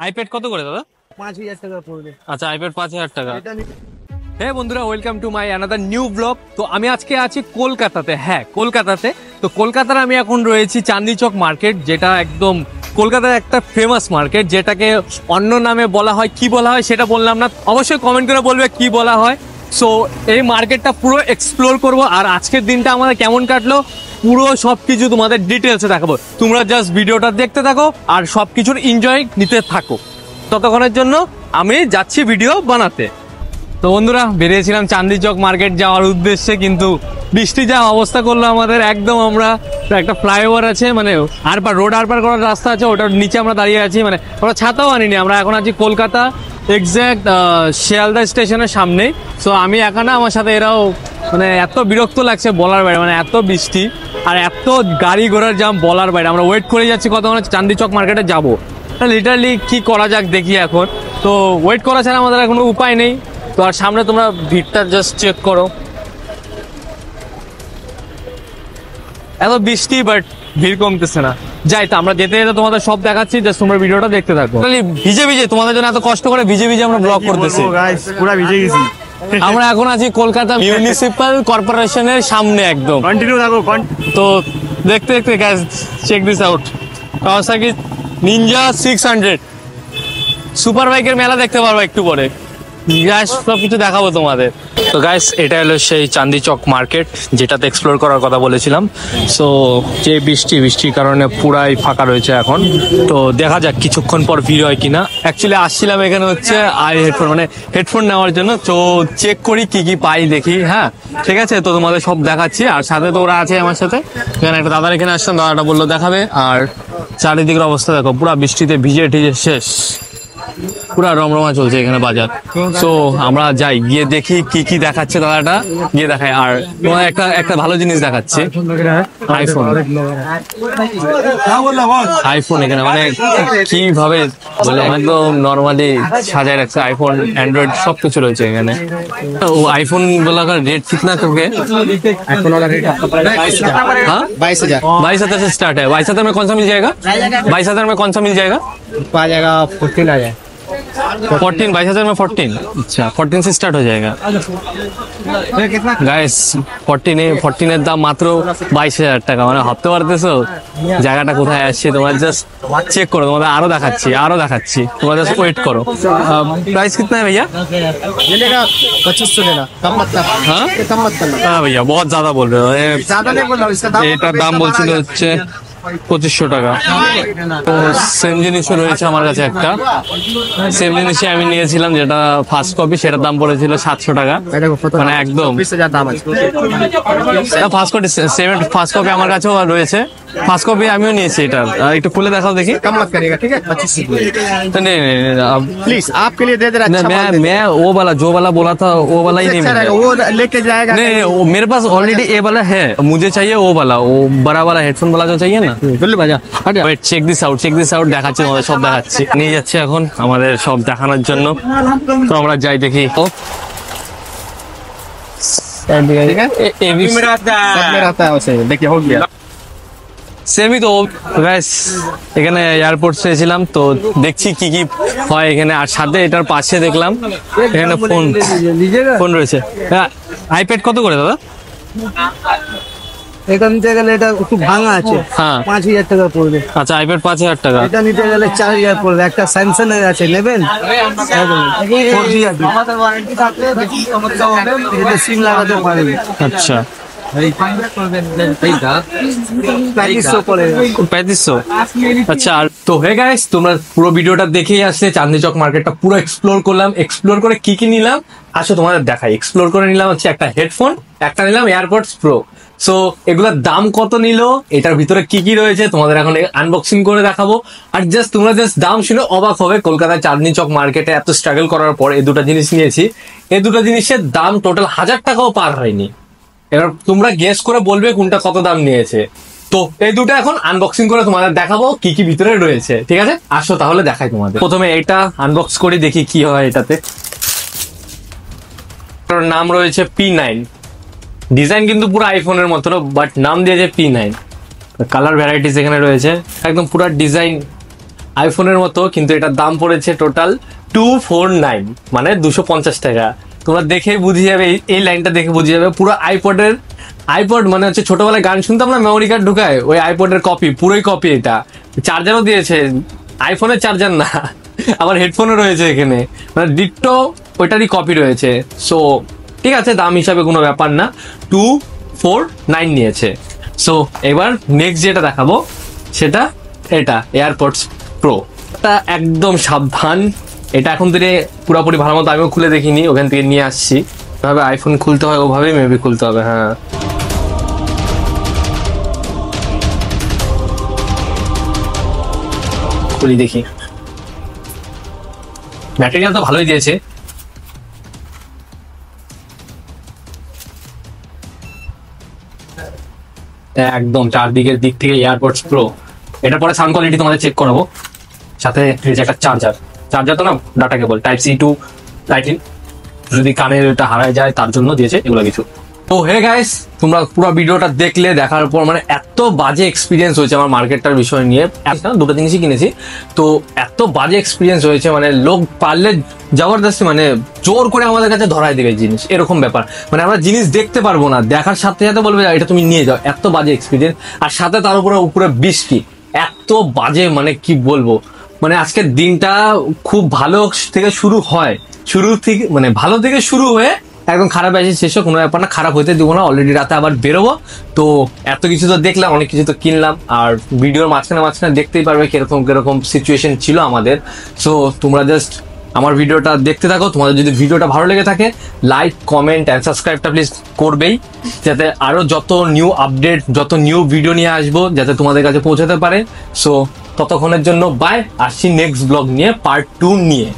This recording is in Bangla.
আইপ্যাড কত করে দাদা? 5000 টাকা পড়বে। আচ্ছা, আইপ্যাড 5000 টাকা। হ্যাঁ বন্ধুরা, welcome to my another new blog. তো আমি আজকে আছি কলকাতাতে। হ্যাঁ, কলকাতাতে। তো কলকাতার আমি এখন রয়েছি চাঁদনি চক মার্কেট, যেটা একদম কলকাতার একটা ফেমাস মার্কেট, যেটাকে অন্য নামে বলা হয়। কি বলা হয় সেটা বললাম না, অবশ্যই কমেন্ট করে বলবে কি বলা হয়। সো এই মার্কেটটা পুরো এক্সপ্লোর করব, আর আজকের দিনটা আমাদের কেমন কাটলো পুরো সবকিছু তোমাদের ডিটেলসে দেখাবো। তোমরা জাস্ট ভিডিওটা দেখতে থাকো আর সবকিছুর এনজয় নিতে থাকো। ততক্ষণের জন্য আমি যাচ্ছি ভিডিও বানাতে। তো বন্ধুরা, বেরিয়েছিলাম চাঁদনি চক মার্কেট যাওয়ার উদ্দেশ্যে, কিন্তু বৃষ্টি যা অবস্থা করলো আমাদের, একদম আমরা একটা ফ্লাইওভার আছে, মানে রোড আরপার করার রাস্তা আছে, ওটার নিচে আমরা দাঁড়িয়ে আছি। মানে আমরা ছাতাও আনিনি, আমরা এখন আছি কলকাতা এক্স্যাক্ট শিয়ালদা স্টেশনের সামনেই। সো আমি একা না, আমার সাথে এরাও, মানে এত বিরক্ত লাগছে বলার বাইরে, মানে এত বৃষ্টি আর এত গাড়ি ঘোড়ার জাম বলার বাইরে। আমরা ওয়েট করে যাচ্ছি কত, মানে চাঁদনি চক মার্কেটে যাবো। লিটারালি কি করা যাক দেখি এখন। তো ওয়েট করা ছাড়া আমাদের আর কোনো উপায় নেই। তো আর সামনে তোমরা ভিড়টা জাস্ট চেক করো, এত বৃষ্টি বাট ভিড় কমতেছে না। যাই, তো আমরা যেতে যেতে তোমাদের সব দেখাচ্ছি, জাস্ট তোমরা ভিডিওটা দেখতে থাকো। ভিজে ভিজে তোমাদের জন্য এত কষ্ট করে ভিজে ভিজে আমরা ব্লগ করতেছি। পুরো ভিজে গেছি। আমরা এখন আছি কলকাতা মিউনিসিপাল কর্পোরেশনের সামনে একদম। কন্টিনিউ থাকো। তো দেখতে দেখতে guys, check this out, Kawasaki Ninja 600 super বাইকের মেলা দেখতে পারবো একটু পরে। গাইস সব কিছু দেখাবো তোমাদের। তো গাইস, এটা হলো সেই চাঁদনি চক মার্কেট, যেটাতে এক্সপ্লোর করার কথা বলেছিলাম। সো যে বৃষ্টির কারণে পুরাই ফাঁকা রয়েছে এখন। তো দেখা যাক কিছুক্ষণ পর ভিড় হয় কিনা। অ্যাকচুয়ালি আসছিলাম এখানে হচ্ছে হেডফোন, মানে হেডফোন নেওয়ার জন্য। তো চেক করি কি কি পাই দেখি। হ্যাঁ ঠিক আছে, তো তোমাদের সব দেখাচ্ছি। আর সাথে তো ওরা আছে আমার সাথে। এখানে একটা দাদার এখানে আসলাম, দাদাটা বললো দেখাবে। আর চারিদিকের অবস্থা দেখো, পুরা বৃষ্টিতে ভিজে টিজে শেষ, পুরা রমরমা চলছে এখানে বাজার। তো আমরা যাই, গিয়ে দেখি কি কি দেখাচ্ছে দাদাটা, গিয়ে দেখাই। আর তোমার একটা ভালো জিনিস দেখাচ্ছে, আইফোন এখানে মানে কিভাবে একদম নর্মালি সাজায় রাখছে। আইফোন, অ্যান্ড্রয়েড সবকিছু রয়েছে এখানে। ও আইফोन वाला का रेट कितना करोगे? आईफोन वाला रेट आपका पड़ेगा 22,000। 22,000 से स्टार्ट है। 22,000 में कौन सा मिल जाएगा? 22,000 में कौन सा मिल जाएगा? आ जाएगा 14,000। 14, 22,000 में 14। अच्छा, 14 से स्टार्ट हो जाएगा গাইস। 14 এর দাম মাত্র 22,000 টাকা। মানে ভাবতে পারতেছো জায়গাটা কোথায় আসছে? তোমরা জাস্ট চেক করো, তোমাদের আরো দেখাচ্ছি, তোমরা জাস্ট ওয়েট করো। प्राइस कितना है भैया? ये लेगा 2500 लेना, कम मत करना। हाँ कम मत करना। हाँ भैया, बहुत ज्यादा बोल रहे हो। ज्यादा नहीं बोल रहा हूं, इसका दाम এটার দাম বলছিল হচ্ছে 2500 টাকা। তো সেম জিনিসও রয়েছে আমার কাছে একটা। সেম জিনিসই আমি নিয়েছিলাম, যেটা ফার্স্ট কপি, সেটার দাম পড়েছিল 700 টাকা। মানে একদম 20,000 দাম আছে। ফার্স্ট কপি আমার কাছেও রয়েছে, ফার্স্ট কপি আমিও নিয়েছি। এটা একটু খুলে দেখাও দেখি। कम मत करिएगा, ठीक है? 2500 तो नहीं प्लीज, आपके लिए दे दे रहा। अच्छा मैं वो वाला जो वाला बोला था वो वाला ही नहीं मिलेगा। वो लेके जाएगा। नहीं, मेरे पास ऑलरेडी ये वाला है, मुझे चाहिए वो वाला, वो बड़ा वाला हेडफोन वाला जो चाहिए ना। ওয়েট, চেক দিস আউট দেখাচ্ছি, তোমাদের সব দেখাচ্ছি। নিয়ে যাচ্ছি এখন আমাদের সব দেখানোর জন্য। তো আমরা যাই দেখি। देखिए हो गया। সেমই তো গাইস, এখানে এয়ারপোর্ট এসেছিলাম, তো দেখছি কি কি হয় এখানে। আর সাথে এটার পাশে দেখলাম এখানে ফোন রয়েছে। আইপ্যাড কত করে দাদা? এটা নিতে গেলে এটা একটু ভাঙা আছে, হ্যাঁ 5,000 টাকা পড়বে। আচ্ছা, আইপ্যাড 5,000 টাকা। এটা নিতে গেলে 4,000 পড়বে। একটা স্যামসাং এর আছে, নেবেন? 4,000 আমাদের ওয়ারেন্টি থাকলে এটা সিম লাগাতে পারবে। আচ্ছা, 3500 আচ্ছা। আর তো হে গাইস, তোমরা পুরো ভিডিওটা দেখেই আসলে চাঁদনি চক মার্কেটটা পুরো এক্সপ্লোর করলাম। এক্সপ্লোর করে কি কি নিলাম আসো তোমাদের দেখাই। এক্সপ্লোর করে নিলাম হচ্ছে একটা হেডফোন, একটা নিলাম এয়ারপডস প্রো। সো এগুলোর দাম কত নিল, এটার ভিতরে কি কি রয়েছে তোমাদের এখন আনবক্সিং করে দেখাবো। আর জাস্ট তোমরা জাস্ট দাম শুনে অবাক হবে। কলকাতার চাঁদনি চক মার্কেটে এত স্ট্রাগল করার পর এই দুটো জিনিস নিয়েছি। এই দুটো জিনিসের দাম টোটাল 1000 টাকাও পার হয়নি। এবার তোমরা গেস করে বলবে কোনটা কত দাম নিয়েছে। তো এই দুটো এখন আনবক্সিং করে তোমাদের দেখাবো কি কি ভিতরে রয়েছে। ঠিক আছে, আসো তাহলে দেখাই তোমাদের। প্রথমে এটা আনবক্স করে দেখি কি হয় এটাতে। নাম রয়েছে P9। ডিজাইন কিন্তু পুরো আইফোনের মতো, বাট নাম দিয়েছে P9। কালার ভ্যারাইটিস এখানে রয়েছে, একদম পুরো ডিজাইন আইফোনের মতো, কিন্তু এটার দাম পড়েছে টোটাল 249, মানে 250 টাকা। তোমরা দেখে বুঝে যাবে, এই লাইনটা দেখে বুঝে যাবে পুরো আইপড মানে হচ্ছে ছোটবেলায় গান শুনতাম না মেমোরি কার্ড ঢুকায়, ওই আইপডের কপি, পুরোই কপি। এটা চার্জারও দিয়েছে, আইফোনের চার্জার না, আবার হেডফোনও রয়েছে এখানে, মানে ডিট্টো ওইটারই কপি রয়েছে। সো ঠিক আছে, দাম হিসাবে কোনো ব্যাপার না, 249 নিয়েছে। সো এবার নেক্সট যেটা দেখাবো সেটা এটা এয়ারপডস প্রো। এটা একদম সাবধান, এটা এখন থেকে পুরোপুরি ভালো মতো আমিও খুলে দেখিনি, ওখান থেকে নিয়ে আসছি। এভাবে আইফোন খুলতে হয় ওভাবেই মেবি খুলতে হবে। হ্যাঁ, খুলি দেখি। ম্যাটেরিয়াল তো ভালোই দিয়েছে। একদম চারদিকের দিক থেকে এয়ারপডস প্রো। এটা পরে সাউন্ড কোয়ালিটি তোমাদের চেক করাবো। সাথে এই যে একটা চার্জার তো না, data cable type C to lightning, যদি কানের এটা হারায় যায় তার জন্য দিয়েছে এগুলো কিছু। তো হে গাইস, তোমরা পুরো ভিডিওটা দেখলে, দেখার পর মানে এত বাজে এক্সপিরিয়েন্স হয়েছে আমার মার্কেটটার বিষয় নিয়ে। দুটো জিনিসই কিনেছি, তো এত বাজে এক্সপিরিয়েন্স হয়েছে, মানে লোক পারলে জবরদস্তি মানে জোর করে আমাদের কাছে ধরায় দেবে জিনিস, এরকম ব্যাপার। মানে আমরা জিনিস দেখতে পারবো না, দেখার সাথে সাথে বলবে এটা তুমি নিয়ে যাও, এত বাজে এক্সপিরিয়েন্স। আর সাথে তার উপরে বৃষ্টি, এত বাজে মানে কি বলবো। মানে আজকের দিনটা খুব ভালো থেকে শুরু হয়, শুরু থেকে মানে ভালো থেকে শুরু হয়ে একদম খারাপ আসে শেষ, কোনো ব্যাপার না, খারাপ হইতে দিব না। অলরেডি রাতে আবার বেরোবো, তো এত কিছু তো দেখলাম, অনেক কিছু তো কিনলাম, আর ভিডিওর মাঝখানে দেখতেই পারবে কিরকম সিচুয়েশন ছিল আমাদের। সো তোমরা জাস্ট আমার ভিডিওটা দেখতে থাকো। তোমাদের যদি ভিডিওটা ভালো লেগে থাকে, লাইক, কমেন্ট অ্যান্ড সাবস্ক্রাইবটা প্লিজ করবেই, যাতে আরো যত নিউ আপডেট, যত নিউ ভিডিও নিয়ে আসবো যাতে তোমাদের কাছে পৌঁছাতে পারে। সো ততক্ষণের জন্য বাই, আসছি নেক্সট ব্লগ নিয়ে, পার্ট 2 নিয়ে।